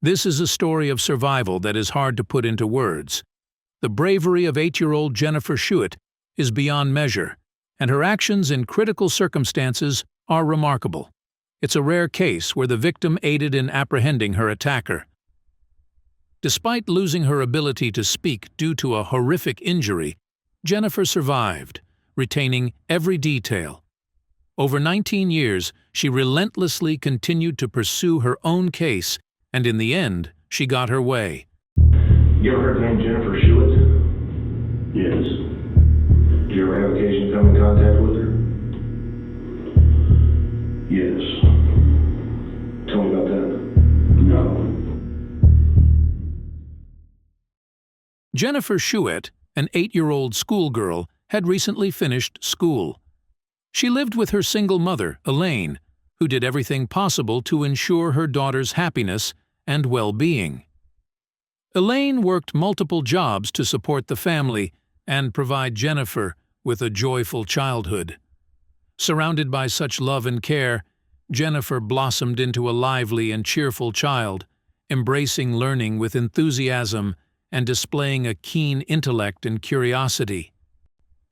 This is a story of survival that is hard to put into words. The bravery of 8-year-old Jennifer Schuett is beyond measure, and her actions in critical circumstances are remarkable. It's a rare case where the victim aided in apprehending her attacker. Despite losing her ability to speak due to a horrific injury, Jennifer survived, retaining every detail. Over 19 years, she relentlessly continued to pursue her own case, and in the end, she got her way. You ever heard the name Jennifer Schuett? Yes. Did you ever have occasion to come in contact with her? Yes. Tell me about that. No. Jennifer Schuett, an 8-year-old schoolgirl, had recently finished school. She lived with her single mother, Elaine, who did everything possible to ensure her daughter's happiness and well-being. Elaine worked multiple jobs to support the family and provide Jennifer with a joyful childhood. Surrounded by such love and care, Jennifer blossomed into a lively and cheerful child, embracing learning with enthusiasm and displaying a keen intellect and curiosity.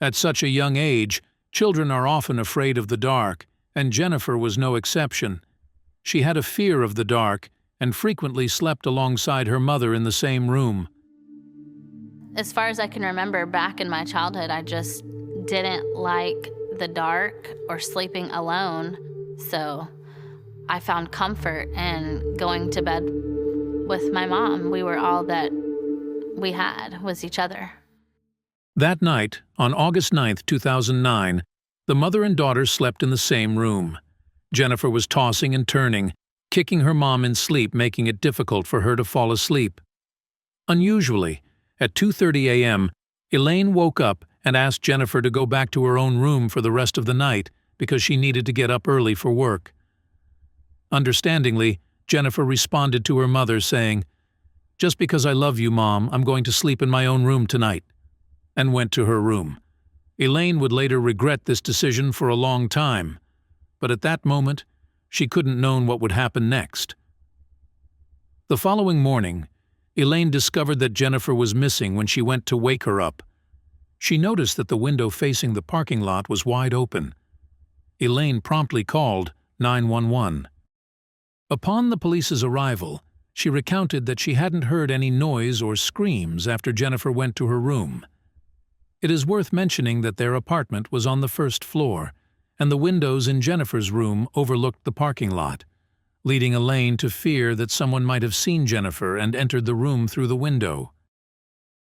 At such a young age, children are often afraid of the dark, and Jennifer was no exception. She had a fear of the dark and frequently slept alongside her mother in the same room. As far as I can remember, back in my childhood, I just didn't like the dark or sleeping alone, so I found comfort in going to bed with my mom. We were all that we had, was each other. That night, on August 9, 2009, the mother and daughter slept in the same room. Jennifer was tossing and turning, kicking her mom in sleep, making it difficult for her to fall asleep. Unusually, at 2:30 a.m., Elaine woke up and asked Jennifer to go back to her own room for the rest of the night because she needed to get up early for work. Understandingly, Jennifer responded to her mother saying, "Just because I love you, Mom, I'm going to sleep in my own room tonight," and went to her room. Elaine would later regret this decision for a long time, but at that moment, she couldn't know what would happen next. The following morning, Elaine discovered that Jennifer was missing when she went to wake her up. She noticed that the window facing the parking lot was wide open. Elaine promptly called 911. Upon the police's arrival, she recounted that she hadn't heard any noise or screams after Jennifer went to her room. It is worth mentioning that their apartment was on the first floor, and the windows in Jennifer's room overlooked the parking lot, leading Elaine to fear that someone might have seen Jennifer and entered the room through the window.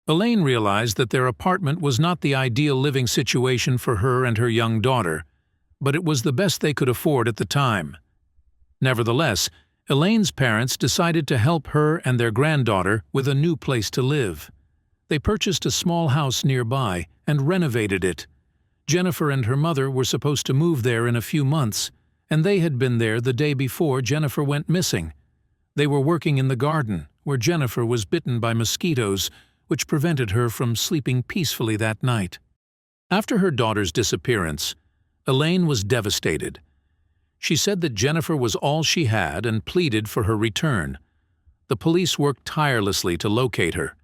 Elaine realized that their apartment was not the ideal living situation for her and her young daughter, but it was the best they could afford at the time. Nevertheless, Elaine's parents decided to help her and their granddaughter with a new place to live. They purchased a small house nearby and renovated it. Jennifer and her mother were supposed to move there in a few months, and they had been there the day before Jennifer went missing. They were working in the garden, where Jennifer was bitten by mosquitoes, which prevented her from sleeping peacefully that night. After her daughter's disappearance, Elaine was devastated. She said that Jennifer was all she had and pleaded for her return. The police worked tirelessly to locate her.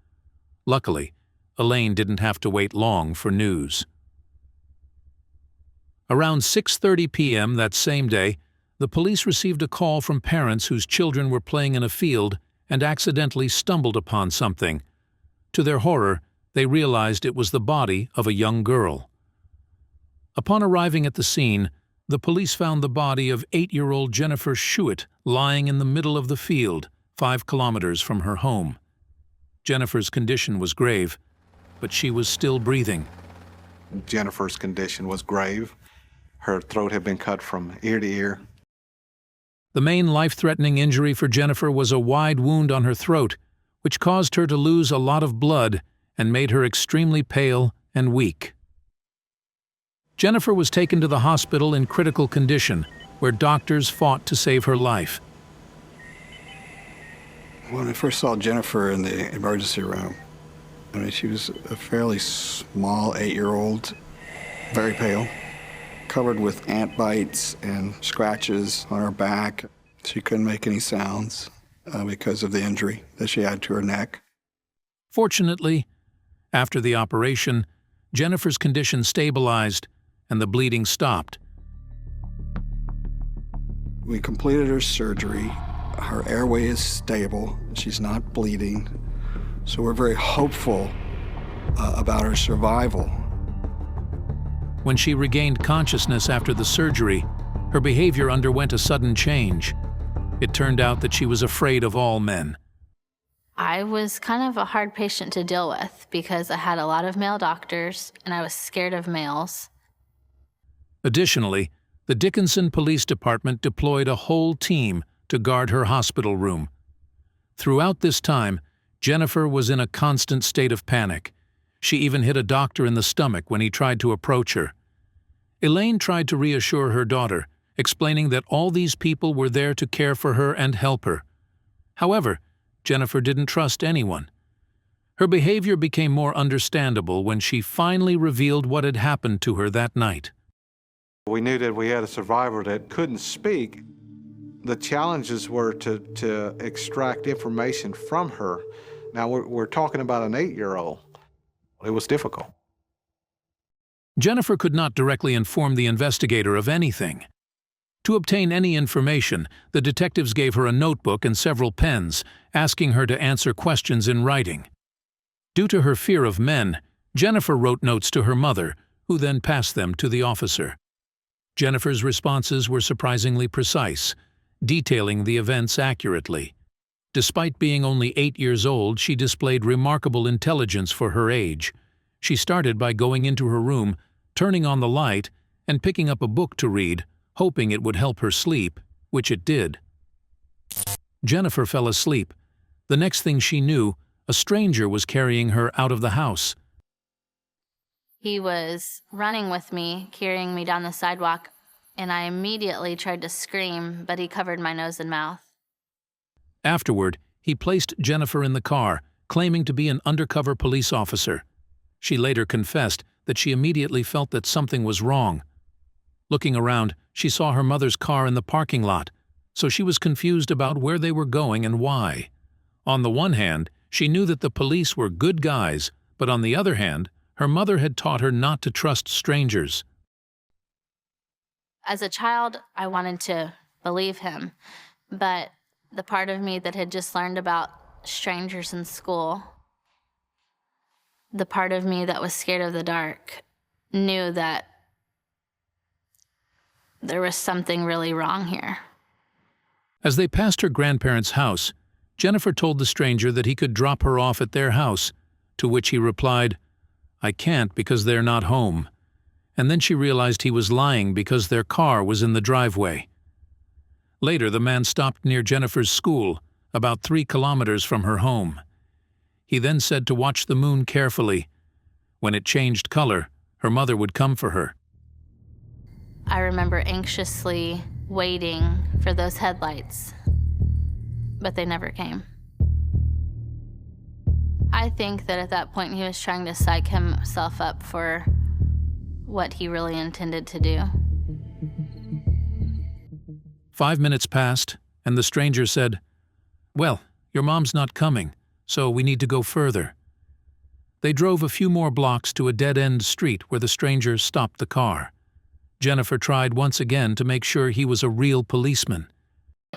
Luckily, Elaine didn't have to wait long for news. Around 6:30 p.m. that same day, the police received a call from parents whose children were playing in a field and accidentally stumbled upon something. To their horror, they realized it was the body of a young girl. Upon arriving at the scene, the police found the body of 8-year-old Jennifer Schuett lying in the middle of the field, 5 kilometers from her home. Jennifer's condition was grave, but she was still breathing. Jennifer's condition was grave. Her throat had been cut from ear to ear. The main life-threatening injury for Jennifer was a wide wound on her throat, which caused her to lose a lot of blood and made her extremely pale and weak. Jennifer was taken to the hospital in critical condition, where doctors fought to save her life. When I first saw Jennifer in the emergency room, she was a fairly small 8-year-old, very pale, covered with ant bites and scratches on her back. She couldn't make any sounds. because of the injury that she had to her neck. Fortunately, after the operation, Jennifer's condition stabilized and the bleeding stopped. We completed her surgery. Her airway is stable. She's not bleeding. So we're very hopeful about her survival. When she regained consciousness after the surgery, her behavior underwent a sudden change. It turned out that she was afraid of all men. I was kind of a hard patient to deal with because I had a lot of male doctors and I was scared of males. Additionally, the Dickinson Police Department deployed a whole team to guard her hospital room. Throughout this time, Jennifer was in a constant state of panic. She even hit a doctor in the stomach when he tried to approach her. Elaine tried to reassure her daughter, explaining that all these people were there to care for her and help her. However, Jennifer didn't trust anyone. Her behavior became more understandable when she finally revealed what had happened to her that night. We knew that we had a survivor that couldn't speak. The challenges were to extract information from her. Now, we're talking about an 8-year-old. It was difficult. Jennifer could not directly inform the investigator of anything. To obtain any information, the detectives gave her a notebook and several pens, asking her to answer questions in writing. Due to her fear of men, Jennifer wrote notes to her mother, who then passed them to the officer. Jennifer's responses were surprisingly precise, detailing the events accurately. Despite being only 8 years old, she displayed remarkable intelligence for her age. She started by going into her room, turning on the light, and picking up a book to read, hoping it would help her sleep, which it did. Jennifer fell asleep. The next thing she knew, a stranger was carrying her out of the house. He was running with me, carrying me down the sidewalk, and I immediately tried to scream, but he covered my nose and mouth. Afterward, he placed Jennifer in the car, claiming to be an undercover police officer. She later confessed that she immediately felt that something was wrong. Looking around, she saw her mother's car in the parking lot, so she was confused about where they were going and why. On the one hand, she knew that the police were good guys, but on the other hand, her mother had taught her not to trust strangers. As a child, I wanted to believe him, but the part of me that had just learned about strangers in school, the part of me that was scared of the dark, knew that there was something really wrong here. As they passed her grandparents' house, Jennifer told the stranger that he could drop her off at their house, to which he replied, "I can't because they're not home." And then she realized he was lying because their car was in the driveway. Later, the man stopped near Jennifer's school, about 3 kilometers from her home. He then said to watch the moon carefully. When it changed color, her mother would come for her. I remember anxiously waiting for those headlights, but they never came. I think that at that point he was trying to psych himself up for what he really intended to do. 5 minutes passed, and the stranger said, "Well, your mom's not coming, so we need to go further." They drove a few more blocks to a dead-end street where the stranger stopped the car. Jennifer tried once again to make sure he was a real policeman.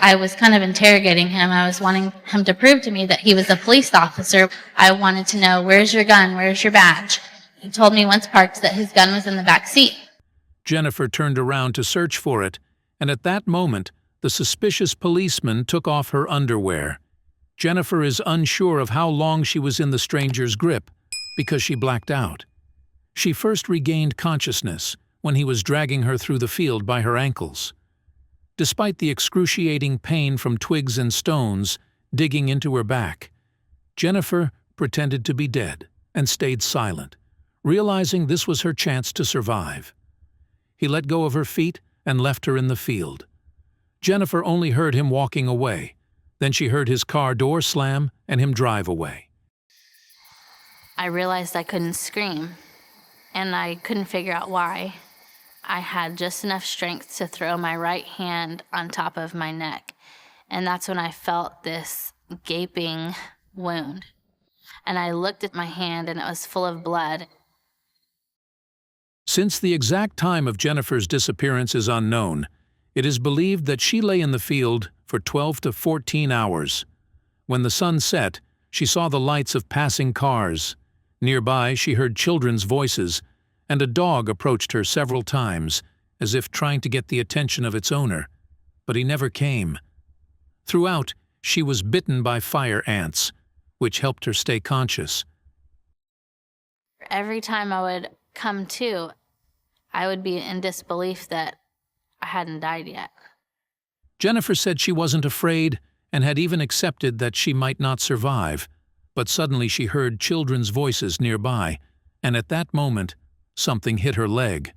I was kind of interrogating him. I was wanting him to prove to me that he was a police officer. I wanted to know, where's your gun? Where's your badge? He told me once parked that his gun was in the back seat. Jennifer turned around to search for it, and at that moment, the suspicious policeman took off her underwear. Jennifer is unsure of how long she was in the stranger's grip because she blacked out. She first regained consciousness when he was dragging her through the field by her ankles. Despite the excruciating pain from twigs and stones digging into her back, Jennifer pretended to be dead and stayed silent, realizing this was her chance to survive. He let go of her feet and left her in the field. Jennifer only heard him walking away. Then she heard his car door slam and him drive away. I realized I couldn't scream, and I couldn't figure out why. I had just enough strength to throw my right hand on top of my neck And that's when I felt this gaping wound. And I looked at my hand and it was full of blood. Since the exact time of Jennifer's disappearance is unknown, it is believed that she lay in the field for 12 to 14 hours. When the sun set, she saw the lights of passing cars. Nearby, she heard children's voices, and a dog approached her several times, as if trying to get the attention of its owner, but he never came. Throughout, she was bitten by fire ants, which helped her stay conscious. Every time I would come to, I would be in disbelief that I hadn't died yet. Jennifer said she wasn't afraid and had even accepted that she might not survive, but suddenly she heard children's voices nearby, and at that moment, something hit her leg.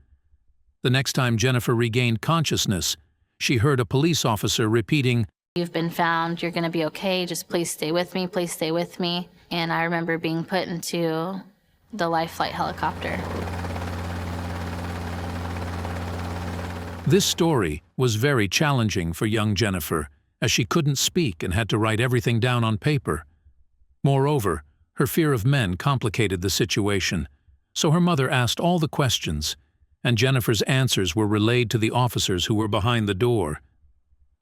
The next time Jennifer regained consciousness, she heard a police officer repeating, "You've been found, you're gonna be okay, just please stay with me, please stay with me." And I remember being put into the life flight helicopter. This story was very challenging for young Jennifer, as she couldn't speak and had to write everything down on paper. Moreover, her fear of men complicated the situation, so her mother asked all the questions, and Jennifer's answers were relayed to the officers who were behind the door.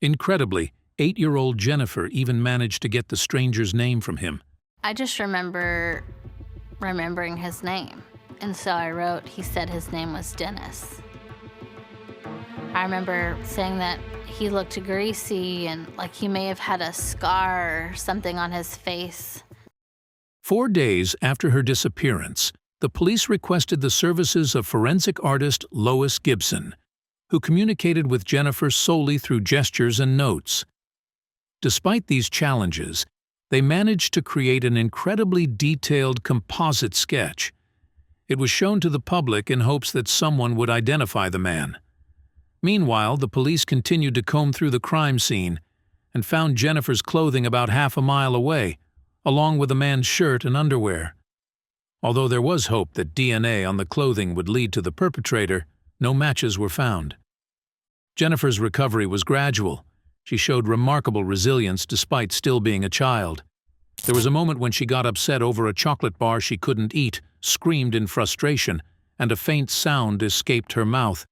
Incredibly, 8-year-old Jennifer even managed to get the stranger's name from him. I just remember remembering his name. And so I wrote, he said his name was Dennis. I remember saying that he looked greasy and like he may have had a scar or something on his face. 4 days after her disappearance, the police requested the services of forensic artist Lois Gibson, who communicated with Jennifer solely through gestures and notes. Despite these challenges, they managed to create an incredibly detailed composite sketch. It was shown to the public in hopes that someone would identify the man. Meanwhile, the police continued to comb through the crime scene and found Jennifer's clothing about half a mile away, along with the man's shirt and underwear. Although there was hope that DNA on the clothing would lead to the perpetrator, no matches were found. Jennifer's recovery was gradual. She showed remarkable resilience despite still being a child. There was a moment when she got upset over a chocolate bar she couldn't eat, screamed in frustration, and a faint sound escaped her mouth.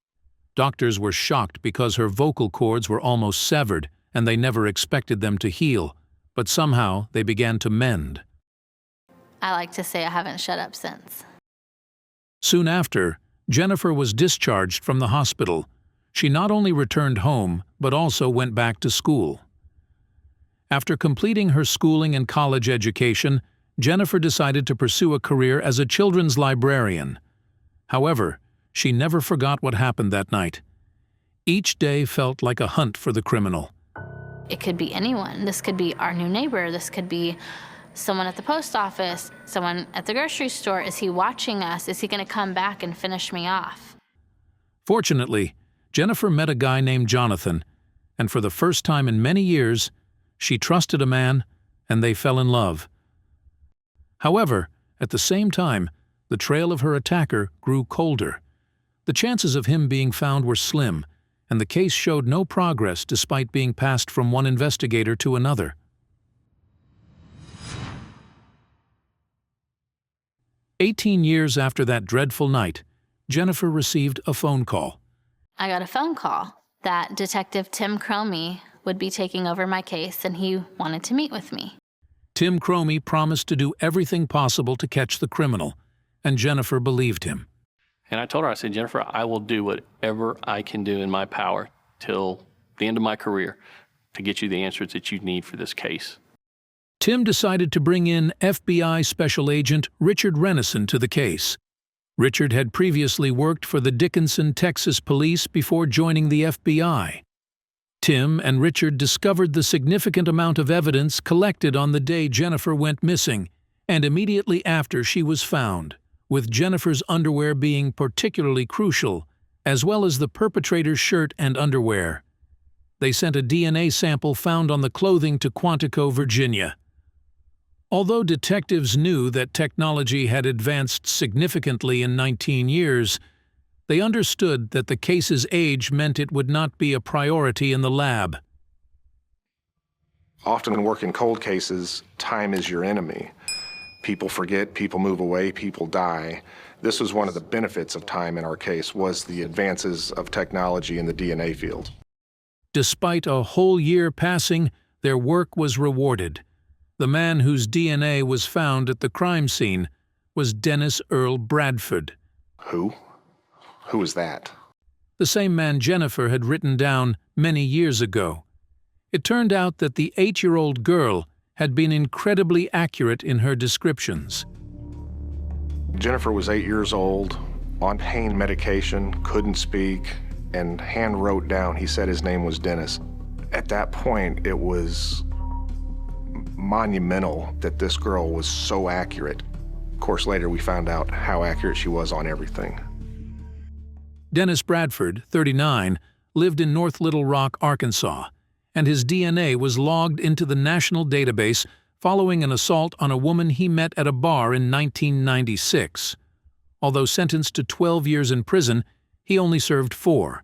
Doctors were shocked because her vocal cords were almost severed, and they never expected them to heal, but somehow they began to mend. I like to say I haven't shut up since. Soon after, Jennifer was discharged from the hospital. She not only returned home, but also went back to school. After completing her schooling and college education, Jennifer decided to pursue a career as a children's librarian. However, she never forgot what happened that night. Each day felt like a hunt for the criminal. It could be anyone. This could be our new neighbor. This could be someone at the post office, someone at the grocery store. Is he watching us? Is he going to come back and finish me off? Fortunately, Jennifer met a guy named Jonathan, and for the first time in many years, she trusted a man, and they fell in love. However, at the same time, the trail of her attacker grew colder. The chances of him being found were slim, and the case showed no progress despite being passed from one investigator to another. 18 years after that dreadful night, Jennifer received a phone call. I got a phone call that Detective Tim Cromie would be taking over my case, and he wanted to meet with me. Tim Cromie promised to do everything possible to catch the criminal, and Jennifer believed him. And I told her, I said, Jennifer, I will do whatever I can do in my power till the end of my career to get you the answers that you need for this case. Tim decided to bring in FBI Special Agent Richard Renison to the case. Richard had previously worked for the Dickinson, Texas police before joining the FBI. Tim and Richard discovered the significant amount of evidence collected on the day Jennifer went missing, and immediately after she was found, with Jennifer's underwear being particularly crucial, as well as the perpetrator's shirt and underwear. They sent a DNA sample found on the clothing to Quantico, Virginia. Although detectives knew that technology had advanced significantly in 19 years, they understood that the case's age meant it would not be a priority in the lab. Often in working cold cases, time is your enemy. People forget, people move away, people die. This was one of the benefits of time in our case, was the advances of technology in the DNA field. Despite a whole year passing, their work was rewarded. The man whose DNA was found at the crime scene was Dennis Earl Bradford. Who? Who was that? The same man Jennifer had written down many years ago. It turned out that the 8-year-old girl had been incredibly accurate in her descriptions. Jennifer was 8 years old, on pain medication, couldn't speak, and hand wrote down, he said his name was Dennis. At that point, it was monumental that this girl was so accurate. Of course, later we found out how accurate she was on everything. Dennis Bradford, 39, lived in North Little Rock, Arkansas, and his DNA was logged into the national database following an assault on a woman he met at a bar in 1996. Although sentenced to 12 years in prison, he only served 4.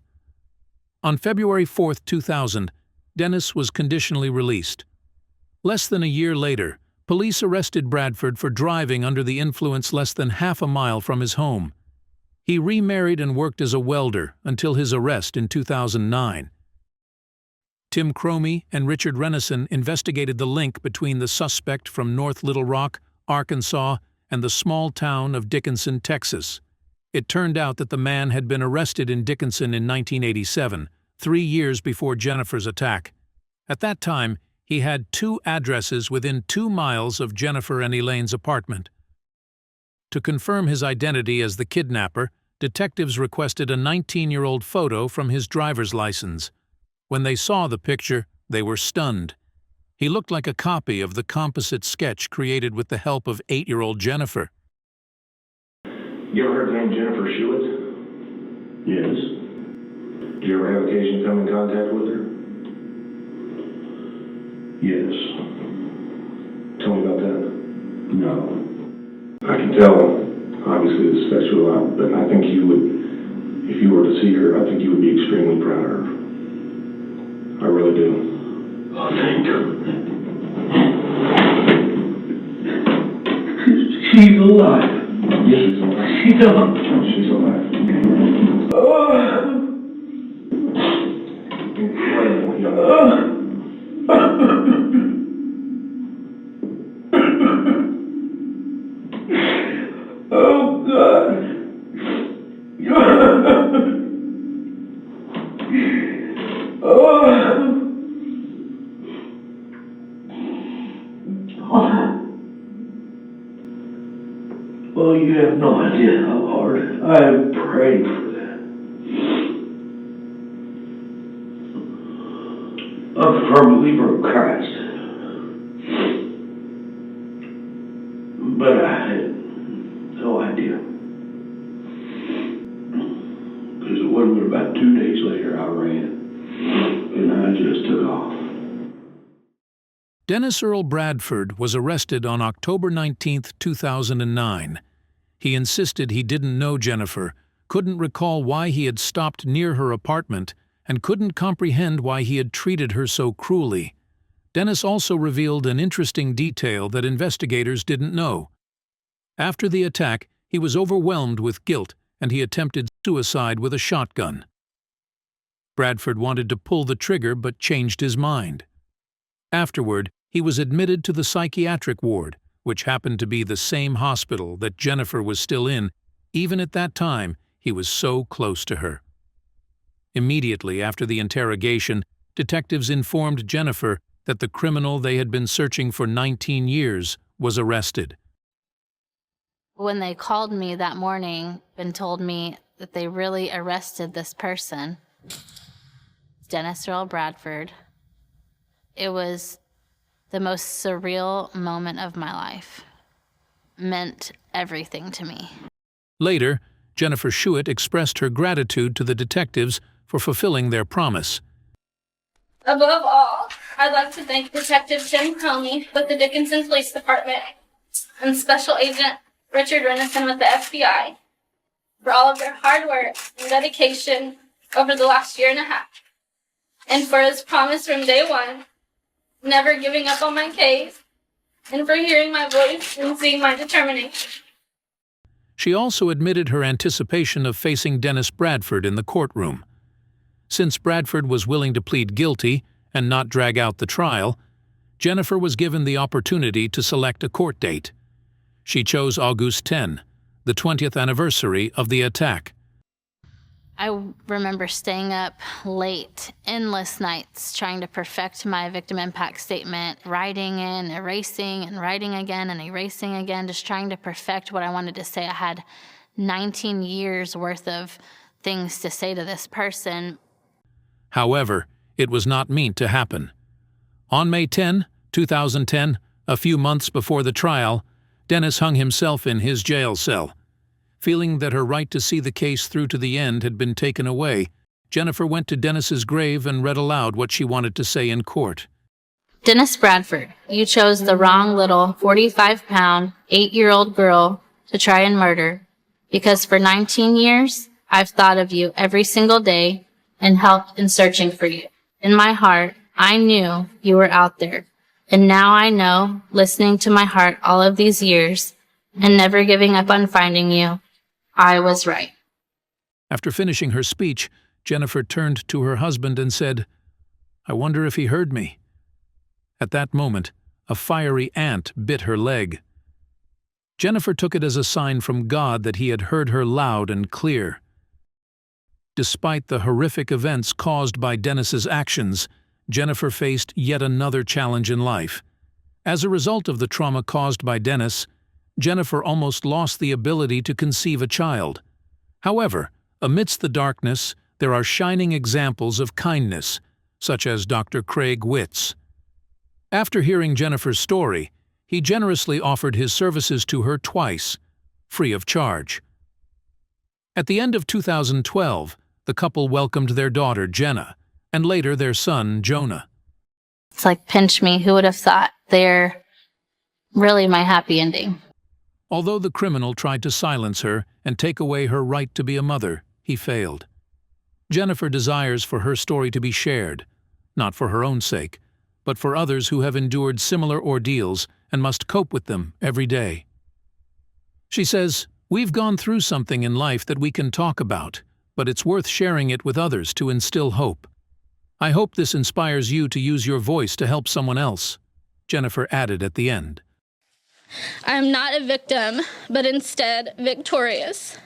On February 4, 2000, Dennis was conditionally released. Less than a year later, police arrested Bradford for driving under the influence less than half a mile from his home. He remarried and worked as a welder until his arrest in 2009. Tim Cromie and Richard Renison investigated the link between the suspect from North Little Rock, Arkansas, and the small town of Dickinson, Texas. It turned out that the man had been arrested in Dickinson in 1987, 3 years before Jennifer's attack. At that time, he had 2 addresses within 2 miles of Jennifer and Elaine's apartment. To confirm his identity as the kidnapper, detectives requested a 19-year-old photo from his driver's license. When they saw the picture, they were stunned. He looked like a copy of the composite sketch created with the help of 8-year-old Jennifer. You ever heard the name Jennifer Schuett? Yes. Did you ever have occasion to come in contact with her? Yes. Tell me about that. No. I can tell, obviously this affects you a lot, but I think you would, if you were to see her, I think you would be extremely proud of her. I really do. Oh, thank you. She's alive. Yes, she's alive. She's alive. She's alive. Incredible young. Oh, God. Well, you have no idea how hard I have prayed for that. I'm a firm believer of Christ. But I had no idea. Because it wasn't but about 2 days later I ran. And I just took off. Dennis Earl Bradford was arrested on October 19, 2009. He insisted he didn't know Jennifer, couldn't recall why he had stopped near her apartment, and couldn't comprehend why he had treated her so cruelly. Dennis also revealed an interesting detail that investigators didn't know. After the attack, he was overwhelmed with guilt, and he attempted suicide with a shotgun. Bradford wanted to pull the trigger but changed his mind. Afterward, he was admitted to the psychiatric ward, which happened to be the same hospital that Jennifer was still in. Even at that time, he was so close to her. Immediately after the interrogation, detectives informed Jennifer that the criminal they had been searching for 19 years was arrested. When they called me that morning and told me that they really arrested this person, Dennis Earl Bradford, it was the most surreal moment of my life. Meant everything to me. Later, Jennifer Schuett expressed her gratitude to the detectives for fulfilling their promise. Above all, I'd like to thank Detective Tim Cromie with the Dickinson Police Department and Special Agent Richard Renison with the FBI for all of their hard work and dedication over the last year and a half, and for his promise from day one never giving up on my case, and for hearing my voice and seeing my determination. She also admitted her anticipation of facing Dennis Bradford in the courtroom. Since Bradford was willing to plead guilty and not drag out the trial, Jennifer was given the opportunity to select a court date. She chose August 10, the 20th anniversary of the attack. I remember staying up late, endless nights, trying to perfect my victim impact statement, writing in, erasing, and writing again and erasing again, just trying to perfect what I wanted to say. I had 19 years worth of things to say to this person. However, it was not meant to happen. On May 10, 2010, a few months before the trial, Dennis hung himself in his jail cell. Feeling that her right to see the case through to the end had been taken away, Jennifer went to Dennis's grave and read aloud what she wanted to say in court. Dennis Bradford, you chose the wrong little 45-pound, 8-year-old girl to try and murder, because for 19 years, I've thought of you every single day and helped in searching for you. In my heart, I knew you were out there. And now I know, listening to my heart all of these years and never giving up on finding you, I was right. After finishing her speech, Jennifer turned to her husband and said, "I wonder if he heard me." At that moment, a fiery ant bit her leg. Jennifer took it as a sign from God that he had heard her loud and clear. Despite the horrific events caused by Dennis's actions, Jennifer faced yet another challenge in life. As a result of the trauma caused by Dennis, Jennifer almost lost the ability to conceive a child. However, amidst the darkness, there are shining examples of kindness, such as Dr. Craig Witts. After hearing Jennifer's story, he generously offered his services to her twice, free of charge. At the end of 2012, the couple welcomed their daughter, Jenna, and later their son, Jonah. It's like, pinch me, who would have thought? They're really my happy ending. Although the criminal tried to silence her and take away her right to be a mother, he failed. Jennifer desires for her story to be shared, not for her own sake, but for others who have endured similar ordeals and must cope with them every day. She says, "We've gone through something in life that we can talk about, but it's worth sharing it with others to instill hope. I hope this inspires you to use your voice to help someone else," Jennifer added at the end. I am not a victim, but instead victorious.